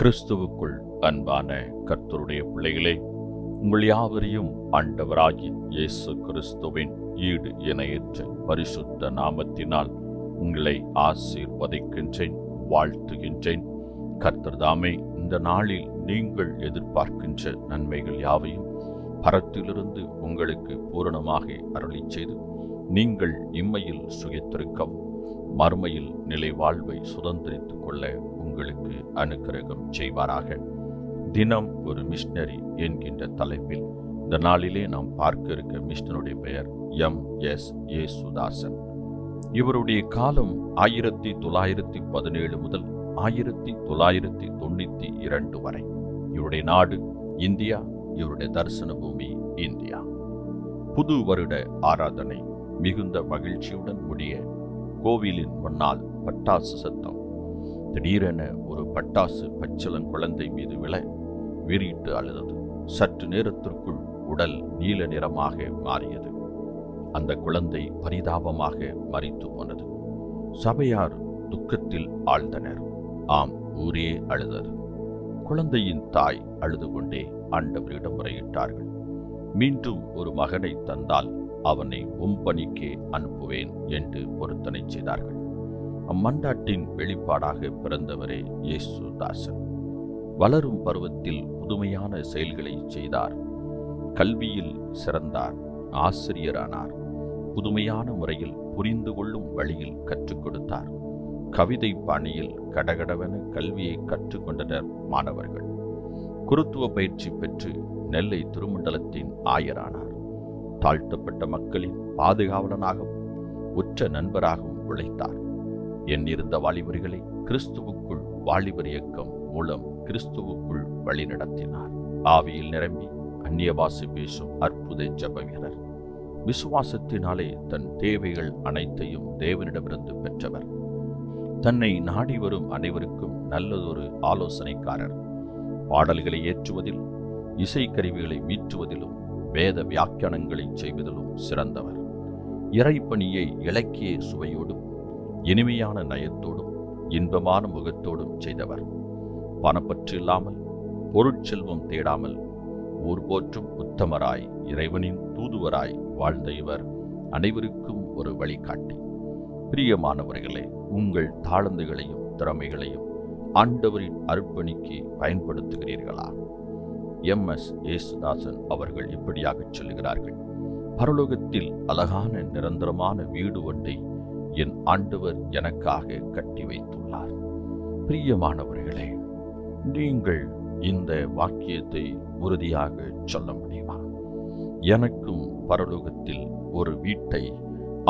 கிறிஸ்துவுக்குள் அன்பான கர்த்தருடைய பிள்ளைகளே, உங்கள் யாவரையும் ஆண்டவராகிய இயேசு கிறிஸ்துவின் ஈடு இணையற்ற பரிசுத்த நாமத்தினால் உங்களை ஆசீர்வதிக்கின்றேன், வாழ்த்துகின்றேன். கர்த்தர் தாமே இந்த நாளில் நீங்கள் எதிர்பார்க்கின்ற நன்மைகள் யாவையும் பரத்திலிருந்து உங்களுக்கு பூரணமாக அருளிச் செய்து நீங்கள் இம்மையில் சுகித்திருக்கவும் மறுமையில் நிலை வாழ்வை சுதந்திரித்துக் கொள்ள உங்களுக்கு அனுக்கிரகம் செய்வாராக. தினம் ஒரு மிஷனரி என்கின்ற தலைப்பில் இந்த நாளிலே நாம் பார்க்க இருக்க மிஷனருடைய பெயர் எம்.எஸ். ஏசுதாசன். இவருடைய காலம் 1917 முதல் 1992 வரை. இவருடைய நாடு இந்தியா, இவருடைய தரிசன பூமி இந்தியா. புது வருட ஆராதனை மிகுந்த மகிழ்ச்சியுடன் முடிய கோவிலின் முன்னால் பட்டாசு சத்தம். திடீரென ஒரு பட்டாசு பச்சிளங்குழந்தை மீது விழ வீறிட்டு அழுதது. சற்று நேரத்திற்குள் உடல் நீல நிறமாக மாறியது. அந்த குழந்தை பரிதாபமாக மரித்து போனது. சபையார் துக்கத்தில் ஆழ்ந்தனர். ஆம், ஊரே அழுதது. குழந்தையின் தாய் அழுது கொண்டே ஆண்டவரிடம் முறையிட்டார்கள். மீண்டும் ஒரு மகனை தந்தால் அவனை உம்பணிக்கே அனுப்புவேன் என்று பொருத்தனை செய்தார்கள். அம்மண்டாட்டின் வெளிப்பாடாக பிறந்தவரே இயேசுதாசன். வளரும் பருவத்தில் புதுமையான செயல்களை செய்தார். கல்வியில் சிறந்தார், ஆசிரியரானார். புதுமையான முறையில் புரிந்து கொள்ளும் வழியில் கற்றுக் கொடுத்தார். கவிதை பாணியில் கடகடவென கல்வியை கற்றுக்கொண்டனர் மாணவர்கள். குருத்துவ பயிற்சி பெற்று நெல்லை திருமண்டலத்தின் ஆயரானார். தாழ்த்தப்பட்ட மக்களின் பாதுகாவலனாகவும் உற்ற நண்பராகவும் உழைத்தார். எண்ணிருந்த வாலிபர்களை கிறிஸ்துவுக்குள் வாலிபர் இயக்கம் மூலம் கிறிஸ்துவுக்குள் வழிநடத்தினார். ஆவியில் நிரம்பி அந்நிய பாஷை பேசும் அற்புத ஜெப வீரர். விசுவாசத்தினாலே தன் தேவைகள் அனைத்தையும் தேவனிடமிருந்து பெற்றவர். தன்னை நாடி வரும் அனைவருக்கும் நல்லதொரு ஆலோசனைக்காரர். பாடல்களை ஏற்றுவதில், இசைக்கருவிகளை மீட்டுவதிலும், வேத வியாக்கியானங்களை செய்வதிலும் சிறந்தவர். இறைப்பணியை இலக்கிய சுவையோடும் இனிமையான நயத்தோடும் இன்பமான முகத்தோடும் செய்தவர். பணப்பற்று இல்லாமல், பொருட்செல்வம் தேடாமல், ஊர் போற்றும் உத்தமராய் இறைவனின் தூதுவராய் வாழ்ந்த இவர் அனைவருக்கும் ஒரு வழிகாட்டி. பிரியமானவர்களே, உங்கள் தாளந்துகளையும் திறமைகளையும் ஆண்டவரின் அர்ப்பணிக்கு பயன்படுத்துகிறீர்களா? எம்.எஸ். ஏசுதாசன் அவர்கள் இப்படியாக சொல்லுகிறார்கள்: பரலோகத்தில் அழகான நிரந்தரமான வீடு ஒன்றை என் ஆண்டவர் எனக்காக கட்டி வைத்துள்ளார். பிரியமானவர்களே, நீங்கள் இந்த வாக்கியத்தை உறுதியாக சொல்ல முடியுமா? எனக்கும் பரலோகத்தில் ஒரு வீட்டை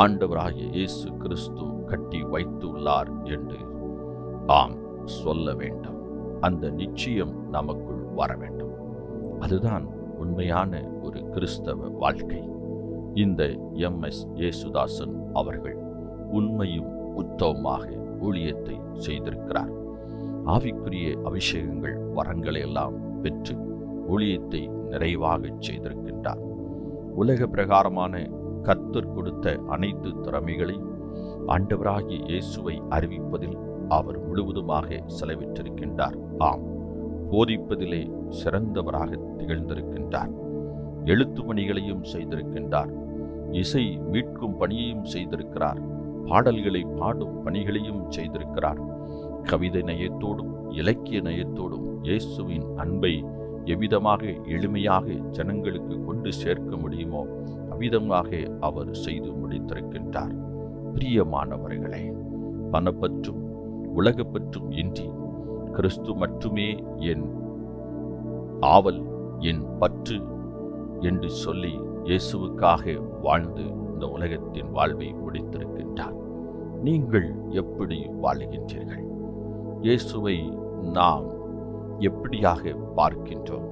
ஆண்டவராகிய இயேசு கிறிஸ்து கட்டி வைத்துள்ளார் என்று ஆம் சொல்ல வேண்டும். அந்த நிச்சயம் நமக்குள் வர வேண்டும். அதுதான் உண்மையான ஒரு கிறிஸ்தவ வாழ்க்கை. இந்த எம்.எஸ். ஏசுதாசன் அவர்கள் உண்மையும் உத்தவமாக ஊழியத்தை செய்திருக்கிறார். ஆவிக்குரிய அபிஷேகங்கள் வரங்களை எல்லாம் பெற்று ஊழியத்தை நிறைவாக செய்திருக்கின்றார். உலக பிரகாரமான கர்த்தர் கொடுத்த அனைத்து திறமைகளையும் ஆண்டவராகிய இயேசுவை அறிவிப்பதில் அவர் முழுவதுமாக செலவிட்டிருக்கின்றார். ஆம், போதிப்பதிலே சிறந்தவராக திகழ்ந்திருக்கின்றார். எழுத்து பணிகளையும் செய்திருக்கின்றார். இசை மீட்கும் பணியையும் செய்திருக்கிறார். பாடல்களை பாடும் பணிகளையும் செய்திருக்கிறார். கவிதை நயத்தோடும் இலக்கிய நயத்தோடும் இயேசுவின் அன்பை எவ்விதமாக எளிமையாக ஜனங்களுக்கு கொண்டு சேர்க்க முடியுமோ அவ்விதமாக அவர் செய்து முடித்திருக்கின்றார். பிரியமானவர்களே, பணப்பற்றும் உலகப்பற்றும் இன்றி கிறிஸ்து மட்டுமே என் ஆவல், என் பற்று என்று சொல்லி இயேசுவுக்காக வாழ்ந்து இந்த உலகத்தின் வாழ்வை முடித்திருக்கின்றார். நீங்கள் எப்படி வாழுகின்றீர்கள்? இயேசுவை நாம் எப்படியாக பார்க்கின்றோம்?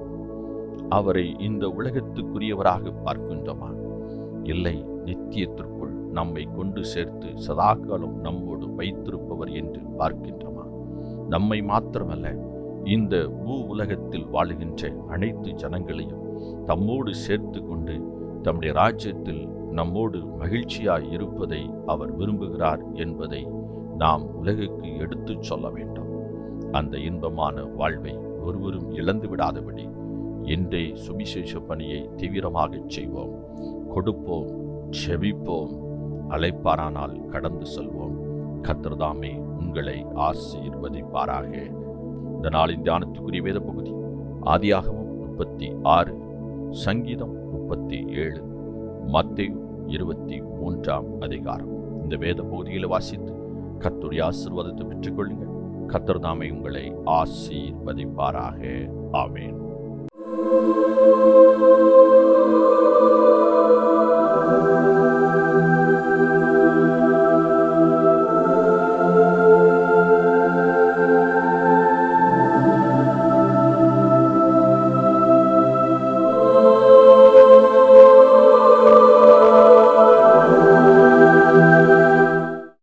அவரை இந்த உலகத்துக்குரியவராக பார்க்கின்றோமா? இல்லை, நித்தியத்திற்குள் நம்மை கொண்டு சேர்த்து சதாகாலம் நம்மோடு வைத்திருப்பவர் என்று பார்க்கின்றோமா? நம்மை மாத்திரமல்ல, இந்த உலகத்தில் வாழுகின்ற அனைத்து ஜனங்களையும் தம்மோடு சேர்த்து கொண்டு தம்முடைய ராஜ்யத்தில் நம்மோடு மகிழ்ச்சியாய் இருப்பதை அவர் விரும்புகிறார் என்பதை நாம் உலகுக்கு எடுத்துச் சொல்ல வேண்டும். அந்த இன்பமான வாழ்வை ஒருவரும் இழந்து விடாதபடி இன்றே சுவிசேஷ பணியை தீவிரமாகச் செய்வோம், கொடுப்போம், செபிப்போம், அழைப்பாரானால் கடந்து செல்வோம். கர்த்தர் தாமே உங்களை ஆசீர்வதிப்பாராக. இந்த நாளின் தியானத்துக்குரிய வேத பகுதி ஆதியாகமம் 36, சங்கீதம் 37, மத்தேயு 23ஆம் அதிகாரம். இந்த வேத பகுதியில் வாசித்து கர்த்தருடைய ஆசீர்வாதத்தை பெற்றுக் கொள்ளுங்கள். கர்த்தர் தாமே உங்களை ஆசீர்வதிப்பாராக. ஆமென்.